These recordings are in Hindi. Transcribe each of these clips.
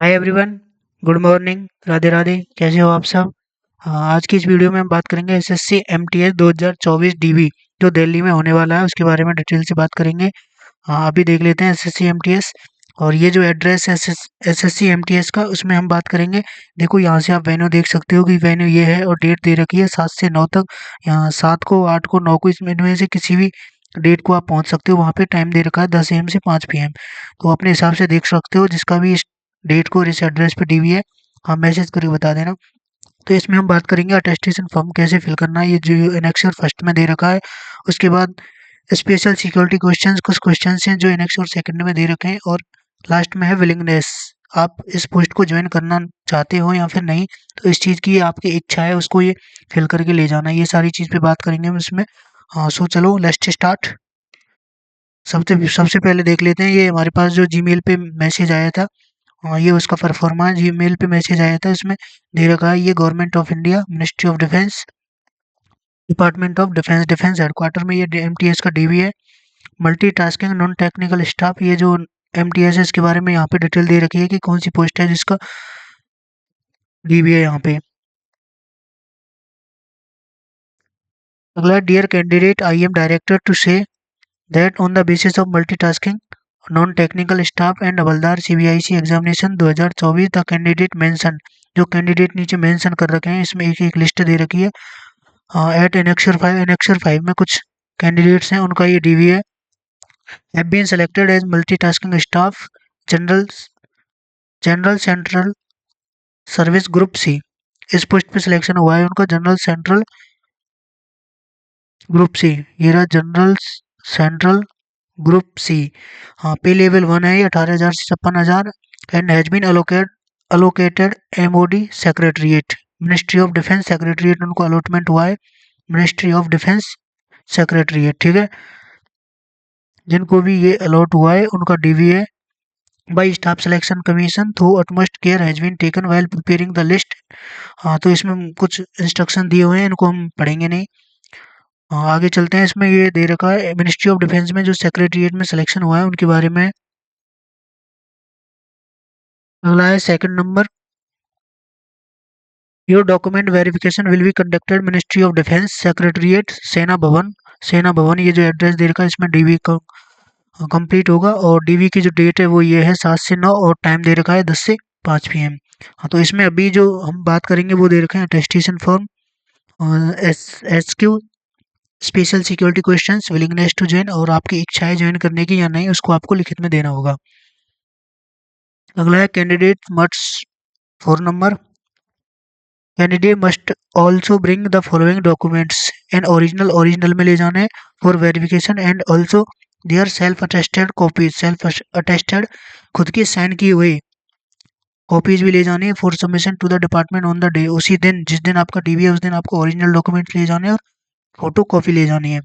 Hi everyone, good morning, Radhe Radhe. कैसे हो आप सब? आज की इस वीडियो में हम बात करेंगे एसएससी एमटीएस 2024 डीवी जो दिल्ली में होने वाला है उसके बारे में डिटेल से बात करेंगे। अभी देख लेते हैं एसएससी एमटीएस। और ये जो एड्रेस है एसएससी एमटीएस का, उसमें हम बात करेंगे। देखो यहाँ से आप वेन्यू देख सकते हो कि वेन्यू ये है और डेट दे रखी है 7 से 9 तक। यहाँ 7 को, 8 को, 9 को, इसमें से किसी भी डेट को आप पहुँच सकते हो। वहाँ पे टाइम दे रखा है 10 AM से 5 PM। तो अपने हिसाब से देख सकते हो, जिसका भी इस डेट को और इस एड्रेस पे डीवी है, आप मैसेज करके बता देना। तो इसमें हम बात करेंगे अटेस्टेशन फॉर्म कैसे फिल करना है, ये जो एनेक्सर फर्स्ट में दे रखा है। उसके बाद स्पेशल सिक्योरिटी क्वेश्चंस, कुछ क्वेश्चंस हैं जो एनेक्सर सेकंड में दे रखे हैं। और लास्ट में है विलिंगनेस, आप इस पोस्ट को ज्वाइन करना चाहते हो या फिर नहीं। तो इस चीज़ की आपकी इच्छा है, उसको ये फिल करके ले जाना है। ये सारी चीज़ पे बात करेंगे हम इसमें। हाँ, सो चलो लेट्स स्टार्ट। सबसे सबसे पहले देख लेते हैं, ये हमारे पास जो जीमेल पे मैसेज आया था। हाँ, ये उसका परफॉर्मा जीमेल पे मैसेज आया था। इसमें दे रखा है ये government of India, ministry of defence, department of defence, defence headquarter में ये एमटीएस का डीवी है। मल्टीटास्किंग नॉन टेक्निकल स्टाफ, ये जो एमटीएस है इसके बारे में यहाँ पे डिटेल दे रखी है कि कौन सी पोस्ट है जिसका डीवी है यहाँ पे। अगला, dear candidate, I am directed to say that on the basis of multitasking non technical staff and Havaldar CBIC examination 2024 the candidate mention, जो कैंडिडेट नीचे मेंशन कर रखे हैं इसमें एक एक लिस्ट दे रखी है। एट एनेक्सर 5 में कुछ कैंडिडेट्स हैं, उनका ये डीवी है। Have been selected as multitasking staff, general general central service group C. इस पोस्ट पे सिलेक्शन हुआ है उनका जनरल सेंट्रल ग्रुप सी। ये रहा जनरल सेंट्रल ग्रुप सी। हाँ, पे लेवल 1 है ये, 18,000 से 56,000। And has been allocated MOD secretariat, ministry of defence secretariat उनको अलॉटमेंट हुआ है। मिनिस्ट्री ऑफ डिफेंस सेक्रेटरीट, ठीक है। जिनको भी ये अलॉट हुआ है उनका डीवी है। By staff selection commission through utmost care has been taken while preparing the list. हाँ, तो इसमें कुछ इंस्ट्रक्शन दिए हुए हैं, इनको हम पढ़ेंगे नहीं। हाँ, आगे चलते हैं। इसमें ये दे रखा है मिनिस्ट्री ऑफ डिफेंस में जो सेक्रेटरीट में सिलेक्शन हुआ है उनके बारे में। अगला है second number, your document verification will be conducted ministry of defence secretariat सेना भवन। सेना भवन, ये जो एड्रेस दे रखा है इसमें डीवी कंप्लीट होगा। और डीवी की जो डेट है वो ये है 7 से 9, और टाइम दे रखा है 10 से 5 PM। हाँ, तो इसमें अभी जो हम बात करेंगे वो दे रखे हैं attestation form, SQ, special security questions, willingness to join, और आपकी इच्छा है ज्वाइन करने की या नहीं, उसको आपको लिखित में देना होगा। अगला है candidate must, 4 number, candidate must also bring the following documents and original में ले जाने हैं for verification, and also their self attested copies, self attested खुद की साइन की हुई कॉपीज भी ले जानी है for submission to the department on the day. उसी दिन जिस दिन आपका डीवी है उस दिन आपको ओरिजिनल डॉक्यूमेंट्स ले जाने हैं और फोटो कॉपी ले जानी है।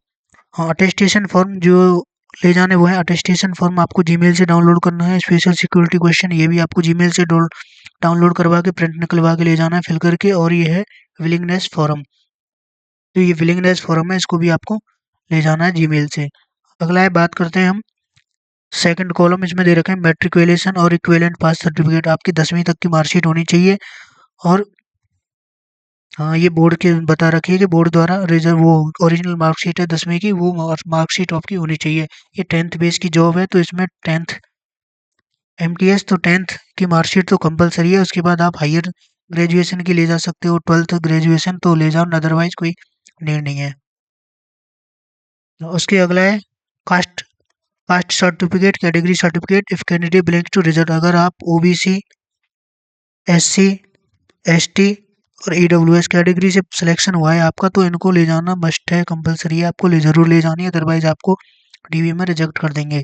हाँ, अटेस्टेशन फॉर्म जो ले जाने वो है, अटेस्टेशन फॉर्म आपको जीमेल से डाउनलोड करना है। स्पेशल सिक्योरिटी क्वेश्चन, ये भी आपको जीमेल से डाउनलोड करवा के प्रिंट निकलवा के ले जाना है फिल करके। और ये है विलिंगनेस फॉर्म, तो ये विलिंगनेस फॉर्म है, इसको भी आपको ले जाना है जीमेल से। अगला है, बात करते हैं हम सेकंड कॉलम, इसमें दे रखे हैं मैट्रिकुलेशन और इक्विवेलेंट पास सर्टिफिकेट, आपकी 10वीं तक की मार्कशीट होनी चाहिए। और हाँ, ये बोर्ड के बता रखी है कि बोर्ड द्वारा रिजर्व वो ओरिजिनल मार्कशीट है 10वीं की, वो मार्कशीट आपकी होनी चाहिए। ये 10th बेस की जॉब है, तो इसमें 10th एमटीएस, तो 10th की मार्कशीट तो कंपलसरी है। उसके बाद आप हायर ग्रेजुएशन की ले जा सकते हो, 12th ग्रेजुएशन तो ले जाओ, अदरवाइज कोई नीड नहीं है। उसके अगला है caste caste certificate, category certificate if candidate belongs to reserve. अगर आप ओबीसी, एससी, एसटी और ईडब्ल्यूएस कैटेगरी से सिलेक्शन हुआ है आपका, तो इनको ले जाना मस्ट है, कंपलसरी है, आपको जरूर ले जानी है, अदरवाइज आपको डीवी में रिजेक्ट कर देंगे।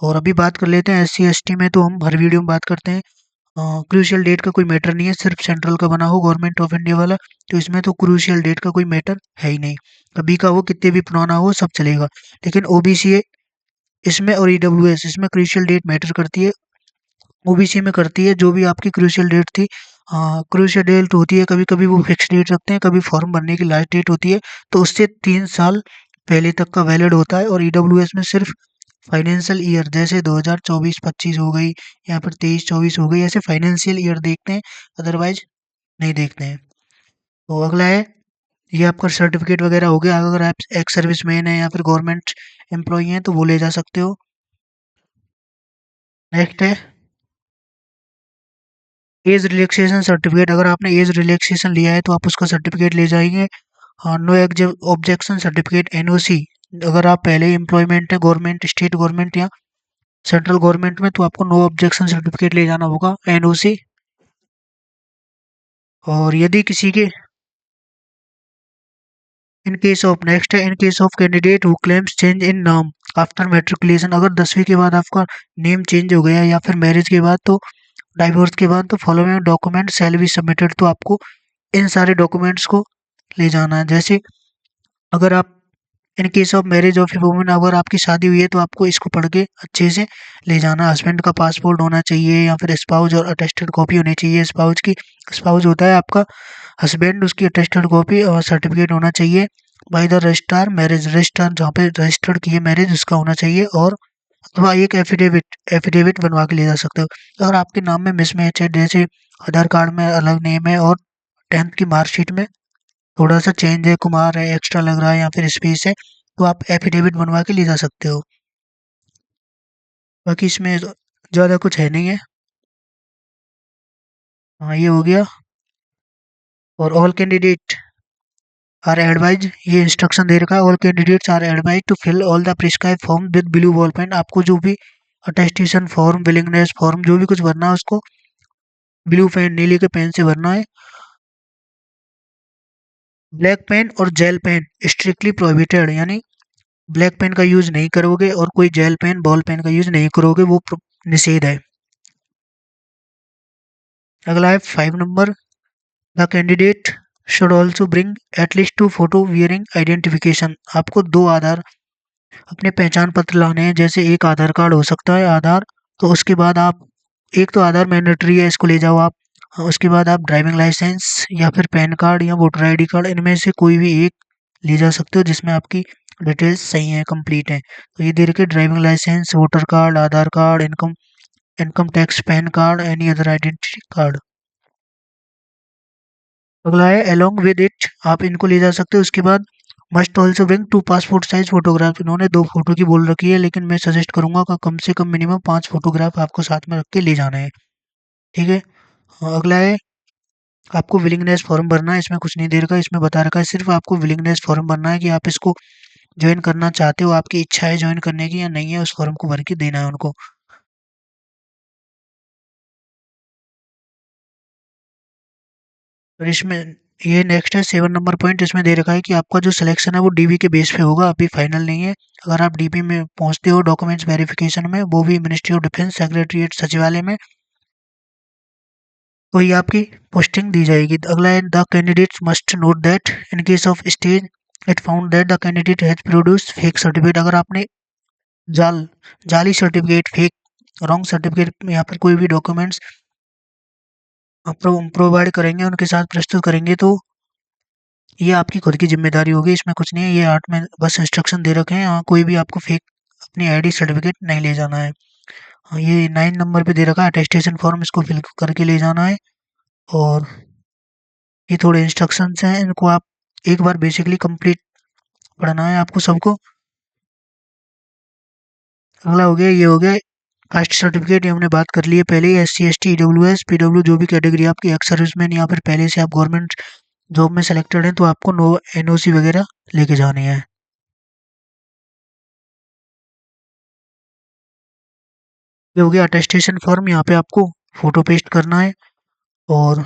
और अभी बात कर लेते हैं एससी एसटी में, तो हम हर वीडियो में बात करते हैं क्रूशियल डेट का कोई मैटर नहीं है, सिर्फ सेंट्रल का बना हो गवर्नमेंट ऑफ इंडिया वाला, तो इसमें तो क्रूशियल डेट का कोई मैटर है ही नहीं। अभी का वो कितने भी पुराना हो सब चलेगा। लेकिन ओबीसी इसमें और ईडब्ल्यूएस इसमें क्रूशियल डेट मैटर करती है। ओबीसी में करती है, जो भी आपकी क्रूशियल डेट थी, क्रूशियल डेट होती है, कभी कभी वो फिक्स डेट रखते हैं, कभी फॉर्म भरने की लास्ट डेट होती है, तो उससे 3 साल पहले तक का वैलिड होता है। और ईडब्ल्यूएस में सिर्फ फाइनेंशियल ईयर जैसे 2024-25 हो गई या फिर 23-24 हो गई, ऐसे फाइनेंशियल ईयर देखते हैं, अदरवाइज नहीं देखते हैं। तो अगला है, ये आपका सर्टिफिकेट वगैरह हो गया। अगर आप एक्स सर्विसमैन है या फिर गवर्नमेंट एम्प्लॉई हैं तो वो ले जा सकते हो। नेक्स्ट है एज रिलैक्सेशन सर्टिफिकेट। अगर आपने एज रिलैक्सेशन लिया है तो आप उसका सर्टिफिकेट ले जाएंगे। हाँ, नो ऑब्जेक्शन सर्टिफिकेट, एनओसी। अगर आप पहले एम्प्लॉयमेंट है गवर्नमेंट, स्टेट गवर्नमेंट या सेंट्रल गवर्नमेंट में, तो आपको नो ऑब्जेक्शन सर्टिफिकेट ले जाना होगा, एनओसी। और यदि किसी के इन केस ऑफ, नेक्स्ट है in case of candidate who claims change in नाम आफ्टर मैट्रिकुलेशन। अगर 10वीं के बाद आपका नेम चेंज हो गया या फिर मैरिज के बाद, तो डाइवोर्स के बाद, तो following document shall be submitted. तो आपको इन सारे डॉक्यूमेंट्स को ले जाना है। जैसे अगर आप in case of marriage of a woman, अगर आपकी शादी हुई है तो आपको इसको पढ़ के अच्छे से ले जाना। हस्बैंड का पासपोर्ट होना चाहिए या फिर स्पाउस और अटेस्टेड कॉपी होनी चाहिए। स्पाउस की, स्पाउस होता है आपका हस्बैंड, उसकी अटेस्टेड कॉपी और सर्टिफिकेट होना चाहिए। By the registrar marriage, registrar जहाँ पे रजिस्टर्ड की है मैरिज उसका होना चाहिए। और अथवा एक एफिडेविट, एफिडेविट बनवा के ले जा सकते हो। अगर आपके नाम में मिसमैच है, जैसे आधार कार्ड में अलग नेम है और 10th की मार्कशीट में थोड़ा सा चेंज है, कुमार है एक्स्ट्रा लग रहा है या फिर स्पेस है, तो आप एफिडेविट बनवा के ले जा सकते हो। बाकी इसमें ज़्यादा कुछ है नहीं है। हाँ, ये हो गया। और ऑल कैंडिडेट आर एडवाइज, ये इंस्ट्रक्शन दे रखा है, all candidates are advise to fill all the prescribe form with blue ball pen. आपको जो भी अटेस्टेशन फॉर्म, विलिंगनेस फॉर्म, जो भी कुछ भरना है उसको ब्लू पेन, नीले के पेन से भरना है। ब्लैक पेन और जेल पेन स्ट्रिक्टली प्रोहिबिटेड, यानी ब्लैक पेन का यूज नहीं करोगे और कोई जेल पेन, बॉल पेन का यूज नहीं करोगे, वो निषेध है। अगला है 5 number, the candidate should also bring at least 2 photo wearing identification. आपको 2 आधार, अपने पहचान पत्र लाने हैं। जैसे एक आधार कार्ड हो सकता है, आधार, तो उसके बाद आप, एक तो आधार मैंडेटरी है, इसको ले जाओ आप। उसके बाद आप ड्राइविंग लाइसेंस या फिर पैन कार्ड या वोटर आईडी कार्ड, इनमें से कोई भी एक ले जा सकते हो जिसमें आपकी डिटेल्स सही है, कंप्लीट है। तो ये दे रखे driving licence, voter card, Aadhaar card, income income tax, PAN card, any other identity card. अगला है अलोंग विद इट, आप इनको ले जा सकते हो। उसके बाद must also bring 2 passport size photograph. इन्होंने 2 फोटो की बोल रखी है, लेकिन मैं सजेस्ट करूंगा कि कम से कम मिनिमम 5 फोटोग्राफ आपको साथ में रख के ले जाना है। ठीक है। अगला है आपको विलिंगनेस फॉर्म भरना है। इसमें कुछ नहीं दे रखा, इसमें बता रखा है सिर्फ आपको विलिंगनेस फॉर्म भरना है कि आप इसको ज्वाइन करना चाहते हो, आपकी इच्छा है ज्वाइन करने की या नहीं है, उस फॉर्म को भर के देना है उनको। और इसमें ये नेक्स्ट है 7 नंबर पॉइंट, इसमें दे रखा है कि आपका जो सिलेक्शन है वो डीबी के बेस पे होगा, अभी फाइनल नहीं है। अगर आप डीबी में पहुंचते हो डॉक्यूमेंट्स वेरिफिकेशन में, वो भी मिनिस्ट्री ऑफ डिफेंस सेक्रेटरीट सचिवालय में, तो ये आपकी पोस्टिंग दी जाएगी। अगला है the candidate must note that in case of stage it found that the candidate has produce fake certificate. अगर आपने जाल जाली सर्टिफिकेट, फेक, रॉन्ग सर्टिफिकेट या फिर कोई भी डॉक्यूमेंट्स प्रोवाइड करेंगे, उनके साथ प्रस्तुत करेंगे, तो ये आपकी खुद की जिम्मेदारी होगी, इसमें कुछ नहीं है। ये 8 में बस इंस्ट्रक्शन दे रखे हैं। हाँ, कोई भी आपको फेक अपनी आईडी सर्टिफिकेट नहीं ले जाना है। हाँ, ये 9 नंबर पे दे रखा है अटेस्टेशन फॉर्म, इसको फिल करके ले जाना है। और ये थोड़े इंस्ट्रक्शंस हैं, इनको आप एक बार बेसिकली कंप्लीट पढ़ना है आपको सबको। अगला हो गया, ये हो गया कास्ट सर्टिफिकेट, ये हमने बात कर ली है पहले ही। S C S T W S PW, जो भी कैटेगरी आपकी, एक्स सर्विसमैन या फिर पहले से आप गवर्नमेंट जॉब में सेलेक्टेड हैं, तो आपको नो एनओसी वगैरह लेके जानी है। ये हो गया अटेस्टेशन फॉर्म, यहाँ पे आपको फोटो पेस्ट करना है। और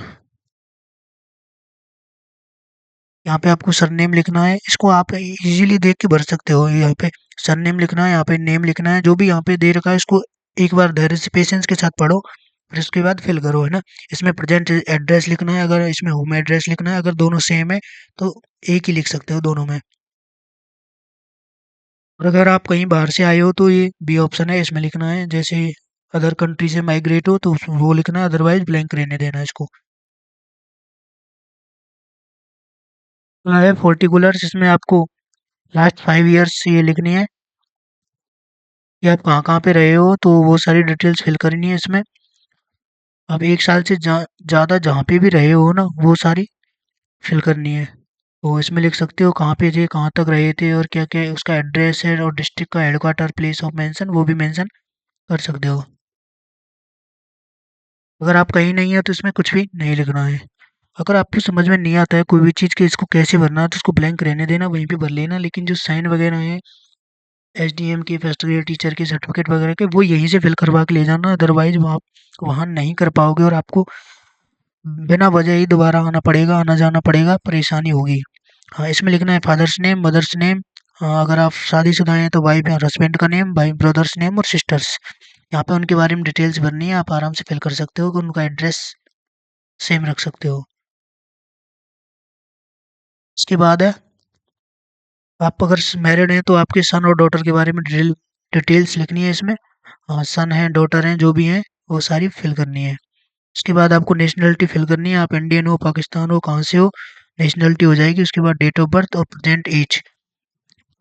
यहाँ पे आपको सरनेम लिखना है, इसको आप इजीली देख के भर सकते हो। यहाँ पे सरनेम लिखना है, यहाँ पे नेम लिखना है, जो भी यहाँ पे दे रखा है इसको एक बार धैर्य से पेशेंस के साथ पढ़ो, फिर उसके बाद फिल करो, है ना। इसमें प्रेजेंट एड्रेस लिखना है, अगर इसमें होम एड्रेस लिखना है, अगर दोनों सेम है तो एक ही लिख सकते हो दोनों में। और अगर आप कहीं बाहर से आए हो तो ये बी ऑप्शन है, इसमें लिखना है। जैसे अदर कंट्री से माइग्रेट हो तो वो लिखना है, अदरवाइज ब्लैंक रहने देना है इसको। अगला है पर्टिकुलर्स, इसमें आपको लास्ट 5 ईयर्स ये लिखनी है। कि आप कहाँ-कहाँ पे रहे हो, तो वो सारी डिटेल्स फिल करनी है इसमें। आप 1 साल से ज़्यादा जहाँ पे भी रहे हो ना, वो सारी फिल करनी है। तो इसमें लिख सकते हो कहाँ पे थे, कहाँ तक रहे थे और क्या-क्या उसका एड्रेस है और डिस्ट्रिक्ट का हेडक्वार्टर, प्लेस ऑफ मेंशन वो भी मेंशन कर सकते हो। अगर आप कहीं नहीं है तो इसमें कुछ भी नहीं लिखना है। अगर आपको समझ में नहीं आता है कोई भी चीज़ कि इसको कैसे भरना है तो उसको ब्लैंक रहने देना, वहीं पे भर लेना। लेकिन जो साइन वगैरह हैं एसडीएम की, फर्स्ट ग्रेड टीचर की, सर्टिफिकेट वगैरह के, वो यहीं से फिल करवा के ले जाना। अदरवाइज वहाँ वहाँ नहीं कर पाओगे और आपको बिना वजह ही दोबारा आना पड़ेगा, आना जाना पड़ेगा, परेशानी होगी। हाँ, इसमें लिखना है फादर्स नेम, मदर्स नेम, अगर आप शादीशुदा हैं तो वाइफ या हस्बैंड का नेम, भाई ब्रदर्स नेम और सिस्टर्स। यहाँ पे उनके बारे में डिटेल्स भरनी है, आप आराम से फिल कर सकते हो कि उनका एड्रेस सेम रख सकते हो। उसके बाद है, आप अगर मैरिड हैं तो आपके सन और डॉटर के बारे में डिटेल्स लिखनी है इसमें। सन है, डॉटर हैं, जो भी हैं वो सारी फिल करनी है। उसके बाद आपको नेशनलिटी फिल करनी है, आप इंडियन हो, पाकिस्तान हो, कहाँ से हो, नेशनलिटी हो जाएगी। उसके बाद डेट ऑफ बर्थ और प्रेजेंट एज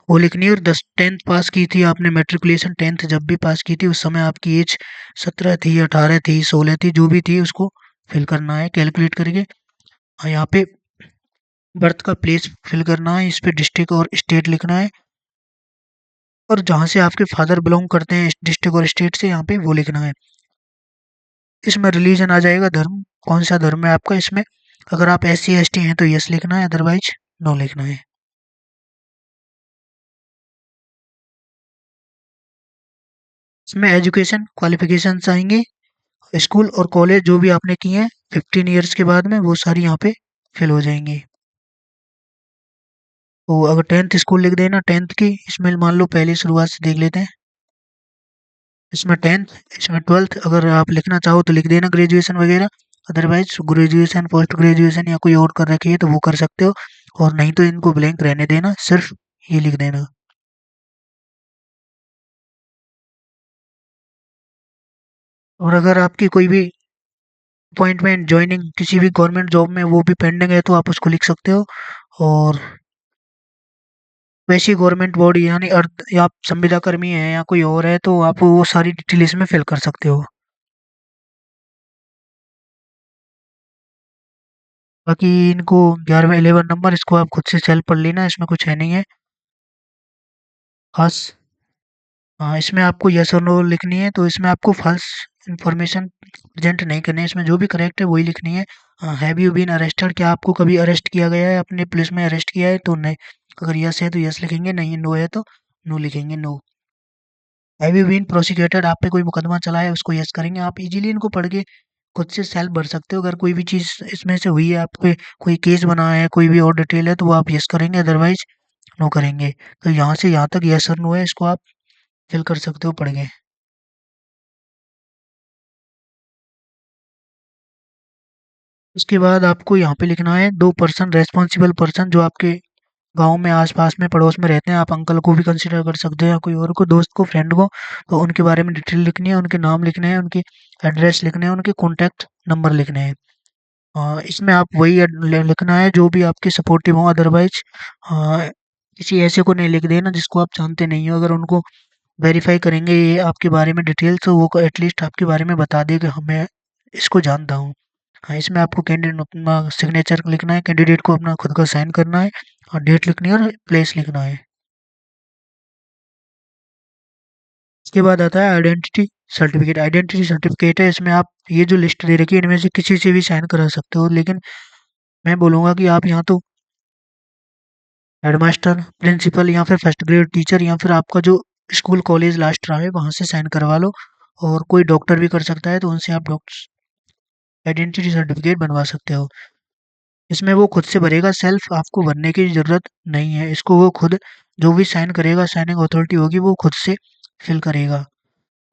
वो लिखनी है। और 10th पास की थी आपने, मेट्रिकुलेशन 10th जब भी पास की थी उस समय आपकी एज 17 थी, 18 थी, 16 थी, जो भी थी उसको फिल करना है कैलकुलेट करके। यहाँ पे बर्थ का प्लेस फिल करना है, इस पे डिस्ट्रिक्ट और स्टेट लिखना है, और जहाँ से आपके फादर बिलोंग करते हैं डिस्ट्रिक्ट और स्टेट से, यहाँ पे वो लिखना है। इसमें रिलीजन आ जाएगा, धर्म, कौन सा धर्म है आपका इसमें। अगर आप SC ST हैं तो यस लिखना है, अदरवाइज नो लिखना है। इसमें एजुकेशन क्वालिफिकेशंस आएंगे, स्कूल और कॉलेज जो भी आपने किए हैं 15 ईयर्स के बाद में, वो सारी यहाँ पे फिल हो जाएंगी। तो अगर 10th स्कूल लिख देना, 10th की, इसमें मान लो पहली शुरुआत से देख लेते हैं। इसमें 10th, इसमें 12th, अगर आप लिखना चाहो तो लिख देना ग्रेजुएशन वगैरह, अदरवाइज ग्रेजुएशन, पोस्ट ग्रेजुएशन या कोई और कर रखी है तो वो कर सकते हो, और नहीं तो इनको ब्लैंक रहने देना, सिर्फ ये लिख देना। और अगर आपकी कोई भी अपॉइंटमेंट, जॉइनिंग किसी भी गवर्नमेंट जॉब में वो भी पेंडिंग है तो आप उसको लिख सकते हो। और वैसी गवर्नमेंट बॉडी यानी अर्थ, या आप संविदा कर्मी हैं या कोई और है तो आप वो सारी डिटेल इसमें फिल कर सकते हो। बाकी इनको 11वां 11 नंबर इसको आप खुद से सेल्फ पढ़ लेना, इसमें कुछ है नहीं है खास। हाँ, इसमें आपको यस और नो लिखनी है, तो इसमें आपको फॉल्स इन्फॉर्मेशन प्रेजेंट नहीं करनी है, इसमें जो भी करेक्ट है वही लिखनी है। हैव यू बीन अरेस्टेड, क्या आपको कभी अरेस्ट किया गया है, अपने पुलिस में अरेस्ट किया है तो नहीं, अगर यस है तो यस लिखेंगे, नहीं नो है तो नो लिखेंगे, no. Have you been prosecuted, आप पे कोई मुकदमा चला है उसको यस करेंगे। आप इजीली इनको पढ़ के खुद से सेल्फ भर सकते हो। अगर कोई भी चीज़ इसमें से हुई है, आप पे कोई केस बना है, कोई भी और डिटेल है तो वो आप यस करेंगे, अदरवाइज नो करेंगे। तो यहाँ से यहाँ तक यस और नो है, इसको आप फिल कर सकते हो पढ़ के। उसके बाद आपको यहाँ पे लिखना है 2 पर्सन, रेस्पॉन्सिबल पर्सन, जो आपके गाँव में आस-पास में पड़ोस में रहते हैं। आप अंकल को भी कंसीडर कर सकते हो या कोई और को, दोस्त को, फ्रेंड को। तो उनके बारे में डिटेल लिखनी है, उनके नाम लिखने हैं, उनके एड्रेस लिखने हैं, उनके कॉन्टैक्ट नंबर लिखने हैं। इसमें आप वही लिखना है जो भी आपके सपोर्टिव हो, अदरवाइज किसी ऐसे को नहीं लिख देना जिसको आप जानते नहीं हो। अगर उनको वेरीफाई करेंगे ये आपके बारे में डिटेल्स, तो वो एटलीस्ट आपके बारे में बता दे कि हमें इसको जानता हूँ। हाँ, इसमें आपको कैंडिडेट अपना सिग्नेचर लिखना है, कैंडिडेट को अपना खुद का साइन करना है, और डेट लिखनी है और प्लेस लिखना है। इसके बाद आता है आइडेंटिटी सर्टिफिकेट। आइडेंटिटी सर्टिफिकेट है, इसमें आप ये जो लिस्ट दे रखी है इनमें से किसी से भी साइन करा सकते हो, लेकिन मैं बोलूँगा कि आप यहाँ तो हेडमास्टर, प्रिंसिपल या फिर फर्स्ट ग्रेड टीचर या फिर आपका जो स्कूल कॉलेज लास्ट रहा है वहाँ से साइन करवा लो। और कोई डॉक्टर भी कर सकता है तो उनसे आप डॉक्टर आइडेंटिटी सर्टिफिकेट बनवा सकते हो। इसमें वो खुद से भरेगा, सेल्फ आपको भरने की ज़रूरत नहीं है। इसको वो खुद, जो भी साइन करेगा, साइनिंग अथॉरिटी होगी, वो खुद से फिल करेगा।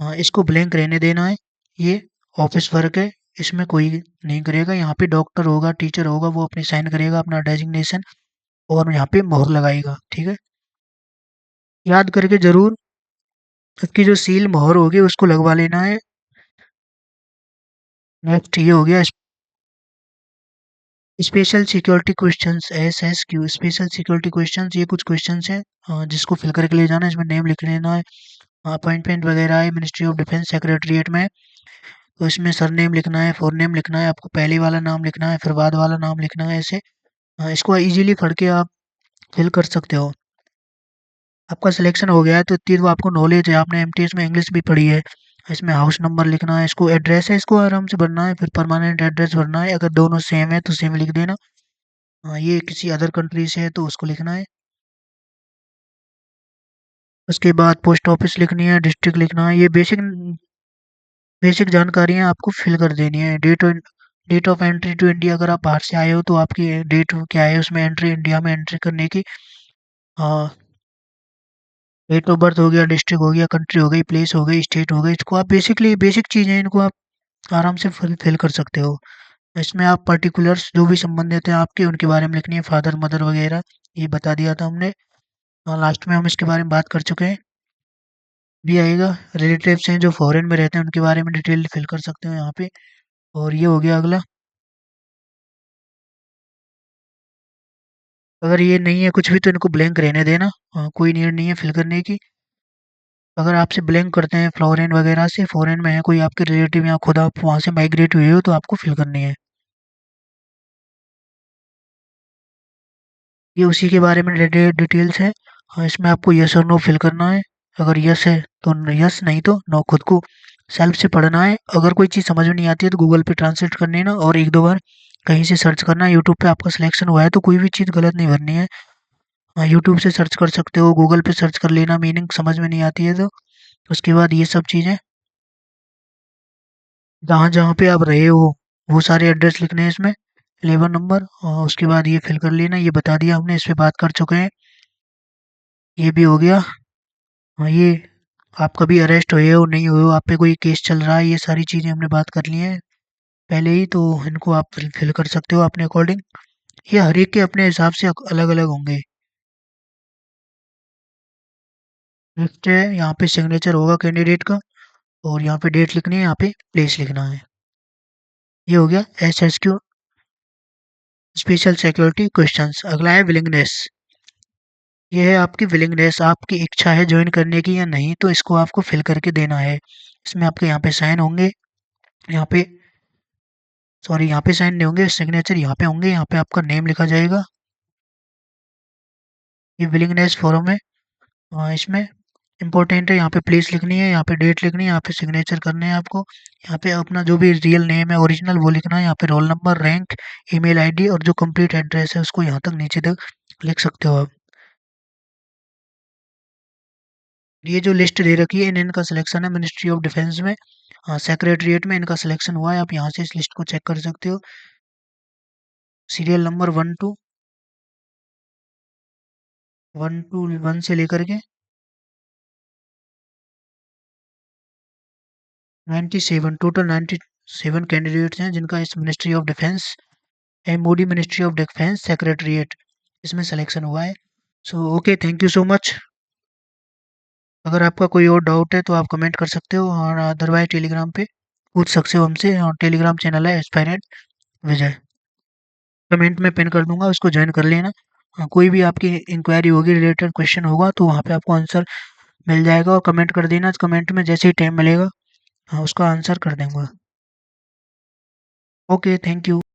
हाँ, इसको ब्लैंक रहने देना है। ये ऑफिस वर्क है, इसमें कोई नहीं करेगा। यहाँ पे डॉक्टर होगा, टीचर होगा, वो अपनी साइन करेगा, अपना डेजिग्नेशन, और यहाँ पे मोहर लगाएगा, ठीक है। याद करके ज़रूर इसकी जो सील मोहर होगी उसको लगवा लेना है। नेक्स्ट ये हो गया special security questions, SSQ, special security questions. ये कुछ क्वेश्चंस हैं जिसको फिल करके ले जाना है, इसमें नेम लिख लेना है, अपॉइंटमेंट वगैरह है मिनिस्ट्री ऑफ डिफेंस सेक्रेटरीट में। तो इसमें सरनेम लिखना है, फुलनेम लिखना है, आपको पहले वाला नाम लिखना है, फिर बाद वाला नाम लिखना है ऐसे। इसको इजीली पढ़ के आप फिल कर सकते हो। आपका सिलेक्शन हो गया है तो इतनी तो आपको नॉलेज है, आपने एमटीएस में इंग्लिश भी पढ़ी है। इसमें हाउस नंबर लिखना है, इसको एड्रेस है इसको आराम से भरना है, फिर परमानेंट एड्रेस भरना है, अगर दोनों सेम है तो सेम लिख देना। ये किसी अदर कंट्री से है तो उसको लिखना है। उसके बाद पोस्ट ऑफिस लिखनी है, डिस्ट्रिक्ट लिखना है, ये बेसिक बेसिक जानकारियाँ आपको फिल कर देनी है। Date of entry to India, अगर आप बाहर से आए हो तो आपकी डेट क्या है उसमें एंट्री, इंडिया में एंट्री करने की। डेट ऑफ बर्थ हो गया, डिस्ट्रिक्ट हो गया, कंट्री हो गई, प्लेस हो गई, स्टेट हो गई, इसको आप बेसिकली बेसिक चीज़ें इनको आप आराम से फिल कर सकते हो। इसमें आप पर्टिकुलर्स जो भी संबंधित हैं आपके उनके बारे में लिखनी है, फादर मदर वगैरह, ये बता दिया था हमने। लास्ट में हम इसके बारे में बात कर चुके हैं। भी आएगा रिलेटिव्स हैं जो फॉरेन में रहते हैं उनके बारे में डिटेल फिल कर सकते हो यहाँ पे। और ये हो गया अगला। अगर ये नहीं है कुछ भी तो इनको ब्लैंक रहने देना, कोई नीड नहीं है फिल करने की। अगर आपसे ब्लैंक करते हैं फॉरेन वगैरह से, फॉरेन में है कोई आपके रिलेटिव या खुद आप वहाँ से माइग्रेट हुए हो तो आपको फिल करनी है। ये उसी के बारे में डिटेल्स है। इसमें आपको यस और नो फिल करना है। अगर यस है तो यस, नहीं तो नो। खुद को सेल्फ से पढ़ना है। अगर कोई चीज़ समझ में नहीं आती है तो गूगल पे ट्रांसलेट कर लेना और एक दो बार कहीं से सर्च करना। यूट्यूब पे आपका सिलेक्शन हुआ है तो कोई भी चीज़ गलत नहीं भरनी है। यूट्यूब से सर्च कर सकते हो, गूगल पे सर्च कर लेना, मीनिंग समझ में नहीं आती है तो। उसके बाद ये सब चीज़ें जहाँ जहाँ पे आप रहे हो वो सारे एड्रेस लिखने हैं इसमें, लेबर नंबर, और उसके बाद ये फिल कर लेना। ये बता दिया हमने, इस पे बात कर चुके हैं। ये भी हो गया। ये आप कभी अरेस्ट हुए हो नहीं हुए हो, आप पे कोई केस चल रहा है, ये सारी चीज़ें हमने बात कर ली हैं पहले ही, तो इनको आप फिल कर सकते हो अपने अकॉर्डिंग। ये हर एक के अपने हिसाब से अलग अलग होंगे। नेक्स्ट है यहाँ पे सिग्नेचर होगा कैंडिडेट का, और यहाँ पे डेट लिखनी है, यहाँ पे प्लेस लिखना है। ये हो गया SSQ स्पेशल सिक्योरिटी क्वेश्चंस। अगला है विलिंगनेस। ये है आपकी विलिंगनेस, आपकी इच्छा है ज्वाइन करने की या नहीं, तो इसको आपको फिल करके देना है। इसमें आपके यहाँ पे साइन होंगे, यहाँ पे सॉरी यहाँ पे साइन नहीं होंगे, सिग्नेचर यहाँ पे होंगे, यहाँ पे आपका नेम लिखा जाएगा। ये विलिंगनेस फॉर्म है। इसमें इंपॉर्टेंट है, यहाँ पे प्लेस लिखनी है, यहाँ पे डेट लिखनी है, यहाँ पे सिग्नेचर करने हैं आपको। यहाँ पे अपना जो भी रियल नेम है ओरिजिनल वो लिखना है, यहाँ पे roll number, rank, email ID और जो कंप्लीट एड्रेस है उसको यहाँ तक नीचे तक लिख सकते हो आप। ये जो लिस्ट दे रखी है इन इनका सिलेक्शन है मिनिस्ट्री ऑफ डिफेंस में, सेक्रेटरीट में इनका सिलेक्शन हुआ है। आप यहाँ से इस लिस्ट को चेक कर सकते हो। सीरियल नंबर 1 से लेकर के 97, टोटल 97 कैंडिडेट्स हैं जिनका इस ministry of defence, MOD ministry of defence secretariat, इसमें सिलेक्शन हुआ है। So okay, thank you so much. अगर आपका कोई और डाउट है तो आप कमेंट कर सकते हो, और अदरवाइज टेलीग्राम पे पूछ सकते हो हमसे, और टेलीग्राम चैनल है एस्पायरेंट विजय, कमेंट में पिन कर दूंगा, उसको ज्वाइन कर लेना। कोई भी आपकी इंक्वायरी होगी, रिलेटेड क्वेश्चन होगा तो वहाँ पे आपको आंसर मिल जाएगा, और कमेंट कर देना, कमेंट में जैसे ही टाइम मिलेगा उसका आंसर कर देंगे। Okay, thank you.